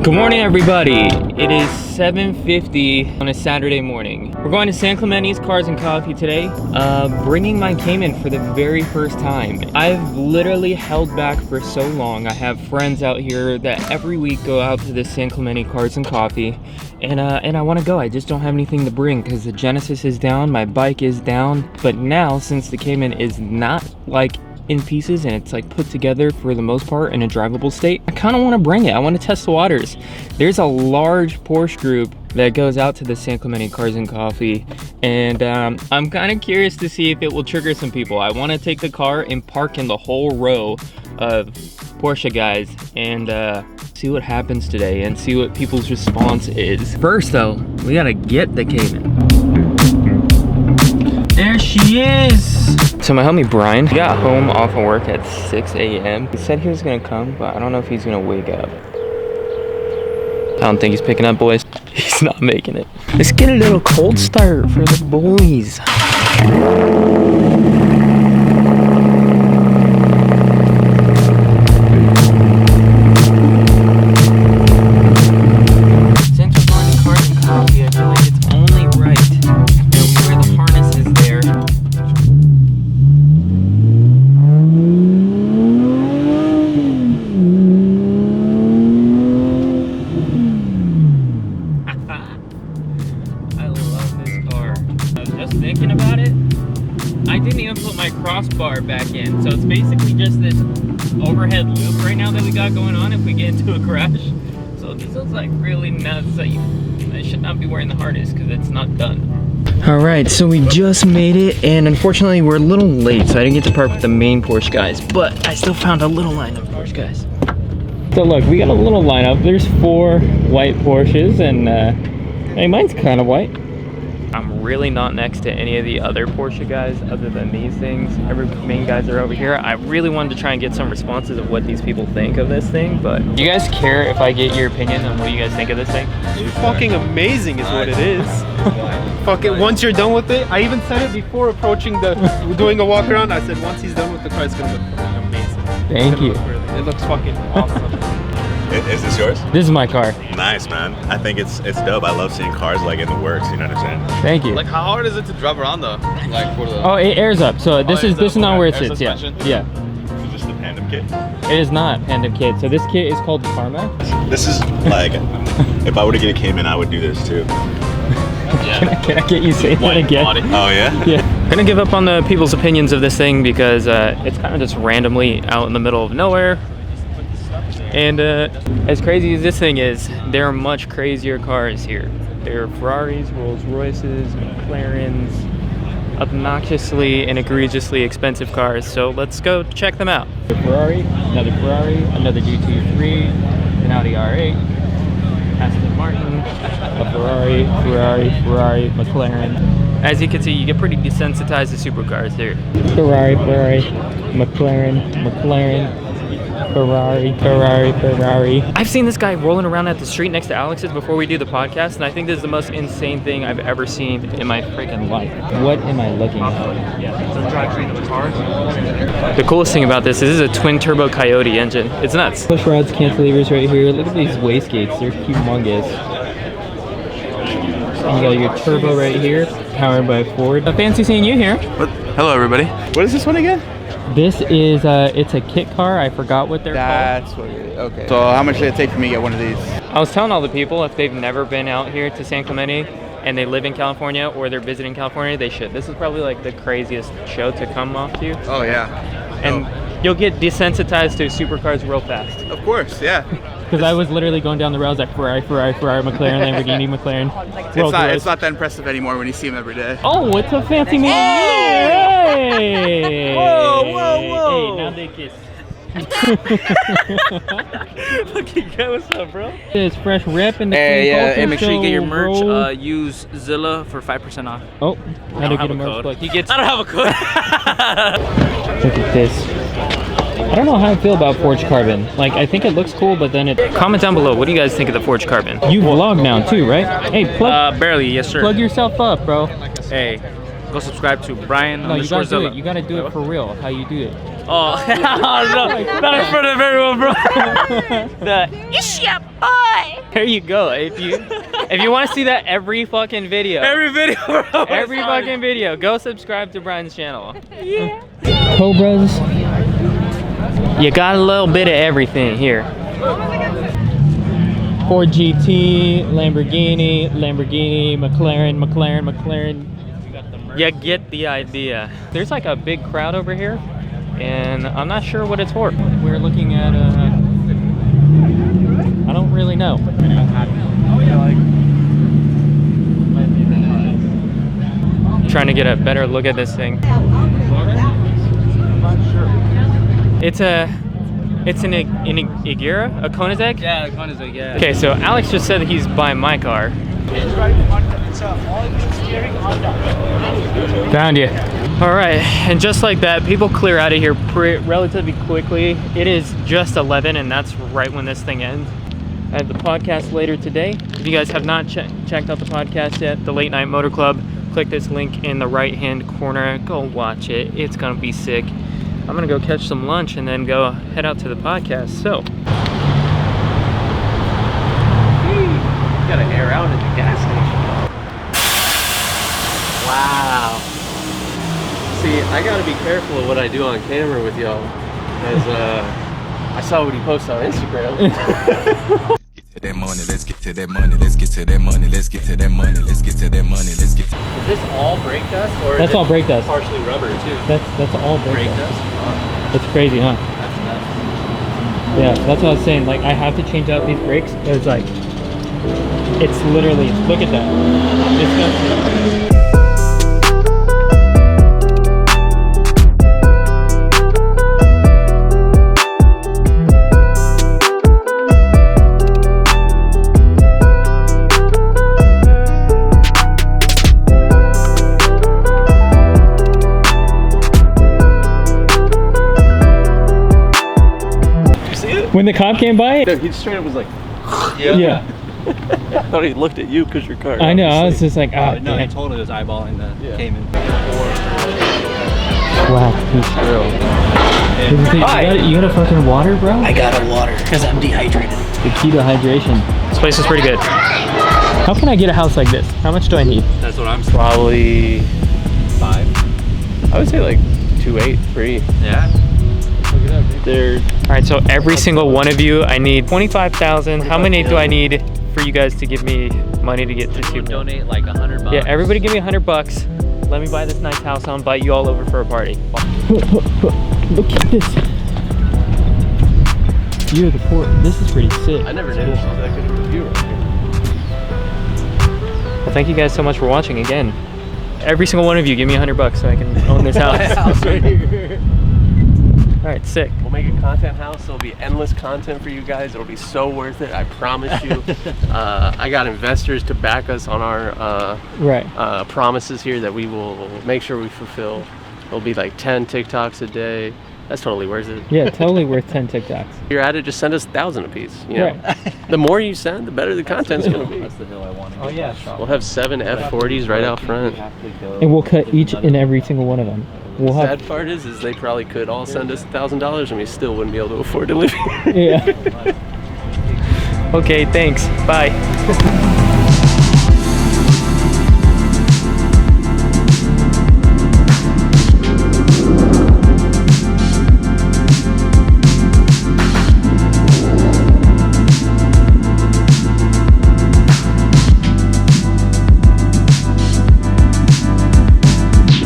Good morning, everybody. It is 7:50 on a Saturday morning. We're going to San Clemente's Cars and Coffee today, bringing my Cayman for the very first time. I've literally held back for so long. I have friends out here that every week go out to the San Clemente Cars and Coffee, and I want to go. I just don't have anything to bring because the Genesis is down, my bike is down. But now, since the Cayman is not like in pieces and it's like put together for the most part in a drivable state, I kind of want to bring it. I want to test the waters. There's a large Porsche group that goes out to the San Clemente Cars and Coffee, and I'm kind of curious to see if it will trigger some people. I want to take the car and park in the whole row of Porsche guys and see what happens today and see what people's response is. First though, we gotta get the Cayman. There she is. So my homie Brian got home off of work at 6 a.m. He said he was gonna come, but I don't know if he's gonna wake up. I don't think he's picking up, boys. He's not making it. Let's get a little cold start for the boys. Thinking about it, I didn't even put my crossbar back in, so it's basically just this overhead loop right now that we got going on if we get into a crash. So this is like really not safe. I should not be wearing the harness because it's not done. All right, so we just made it, and unfortunately we're a little late, so I didn't get to park with the main Porsche guys, but I still found a little line of Porsche guys. So look, we got a little lineup. There's 4 white Porsches, and hey, mine's kind of white. I'm really not next to any of the other Porsche guys other than these things. Every main guys are over here. I really wanted to try and get some responses of what these people think of this thing, but do you guys care if I get your opinion on what you guys think of this thing? It's fucking amazing is what it is. Fuck it, once you're done with it, I even said it before approaching doing a walk around, I said once he's done with the car, it's gonna look fucking amazing. Thank you. It looks fucking awesome. Is this yours? This is my car. Nice, man. I think it's dope. I love seeing cars like in the works, you know what I'm saying? Thank you. Like, how hard is it to drive around though? Like for the... Oh, it airs up. So this is not where it sits. Yeah. Yeah. Is this the Tandem kit? It is not Tandem kit. So this kit is called Carmax. This is like, if I were to get a Cayman, I would do this too. Yeah. Can I get you to say that again? Body. Oh yeah? Yeah. I'm gonna give up on the people's opinions of this thing because it's kind of just randomly out in the middle of nowhere. And as crazy as this thing is, there are much crazier cars here. There are Ferraris, Rolls Royces, McLarens, obnoxiously and egregiously expensive cars. So let's go check them out. A Ferrari, another GT3, an Audi R8, Aston Martin, a Ferrari, McLaren. As you can see, you get pretty desensitized to supercars here. Ferrari, McLaren. Ferrari. I've seen this guy rolling around at the street next to Alex's before we do the podcast, and I think this is the most insane thing I've ever seen in my freaking life. What am I looking at? The coolest thing about this is a twin turbo Coyote engine. It's nuts. Push rods, cantilevers right here. Look at these wastegates. They're humongous. And you got your turbo right here, powered by Ford. Fancy seeing you here. Hello, everybody. What is this one again? This is it's a kit car. I forgot what they're called. That's what it is. Okay. So how much did it take for me to get one of these? I was telling all the people if they've never been out here to San Clemente and they live in California or they're visiting California, they should. This is probably like the craziest show to come off to. Oh yeah. And you'll get desensitized to supercars real fast. Of course, yeah. Because I was literally going down the road, I was like Ferrari, McLaren, Lamborghini, McLaren. It's not that impressive anymore when you see them every day. Oh, it's a fancy man. Hey! Whoa. Hey, now they kiss. Fucking guy, what's up, bro? It's fresh rep in the Hey, make sure you get your merch. Use Zilla for 5% off. Oh, how to get a merch plug. I don't have a code. Look at this. I don't know how I feel about forged carbon. Like, I think it looks cool, but then it... Comment down below, what do you guys think of the forged carbon? You vlog now too, right? Hey, plug... barely, yes sir. Plug yourself up, bro. Hey, go subscribe to Brian. No, you gotta do Zilla. it. You gotta do it for real. How you do it? Oh, no, not in front of everyone, bro. There you go. If you want to see that every fucking video, Every video, bro. every fucking video, go subscribe to Brian's channel. Yeah. Cobras. You got a little bit of everything here. Ford GT, Lamborghini, McLaren. You get the idea. There's like a big crowd over here, and I'm not sure what it's for. We're looking at I don't really know. Trying to get a better look at this thing. It's an Igera, a Inozetek? Yeah, a Inozetek, yeah. Okay, so Alex just said that he's buying my car. Found you. All right, and just like that, people clear out of here relatively quickly. It is just 11, and that's right when this thing ends. I have the podcast later today. If you guys have not checked out the podcast yet, the Late Night Motor Club, click this link in the right-hand corner. Go watch it. It's gonna be sick. I'm gonna go catch some lunch and then go head out to the podcast. So, Gotta air out at the gas station. Wow. See, I gotta be careful of what I do on camera with y'all, because I saw what he posted on Instagram. That money, let's get to that money, let's get to that money, let's get to that money, let's get to that money, let's get to. Is this all brake dust, or that's all brake dust. partially rubber too? That's all brake dust. dust. It's crazy, huh? That's nuts. Yeah, that's what I was saying. Like, I have to change out these brakes. It's like, it's literally, look at that. Disgusting. When the cop came by? Dude, he straight up was like, Yeah. I thought he looked at you because your car. I know, I was just like, ah, No, he damn. totally was eyeballing the Cayman. Wow, he's real. You got a fucking water, bro? I got a water because I'm dehydrated. The key to hydration. This place is pretty good. How can I get a house like this? How much do I need? That's what I'm Probably 5. I would say like 2.8, 3. Yeah. Look it up, dude. They're All right, so every single one of you, I need 25,000. How many do I need for you guys to give me money to get to 2 million? Donate like $100. Yeah, everybody give me $100. Let me buy this nice house. I'll invite you all over for a party. Look at this. View of the port. This is pretty sick. I never knew this was that good of a view right here. Well, thank you guys so much for watching again. Every single one of you, give me $100 so I can own this house. House right here. All right, sick. We'll make a content house. There'll be endless content for you guys. It'll be so worth it. I promise you. I got investors to back us on our promises here that we will make sure we fulfill. It'll be like 10 TikToks a day. That's totally worth it. Yeah, totally worth 10 TikToks. If you're at it, just send us 1,000 a piece. You know? Right. The more you send, the better the content's gonna be. That's the hill I want to Oh yeah. We'll have 7 F40s right out front. And we'll cut each and every single one of them. We'll The have. sad part is they probably could all send us $1,000 and we still wouldn't be able to afford to live here. Yeah. Okay, thanks. Bye.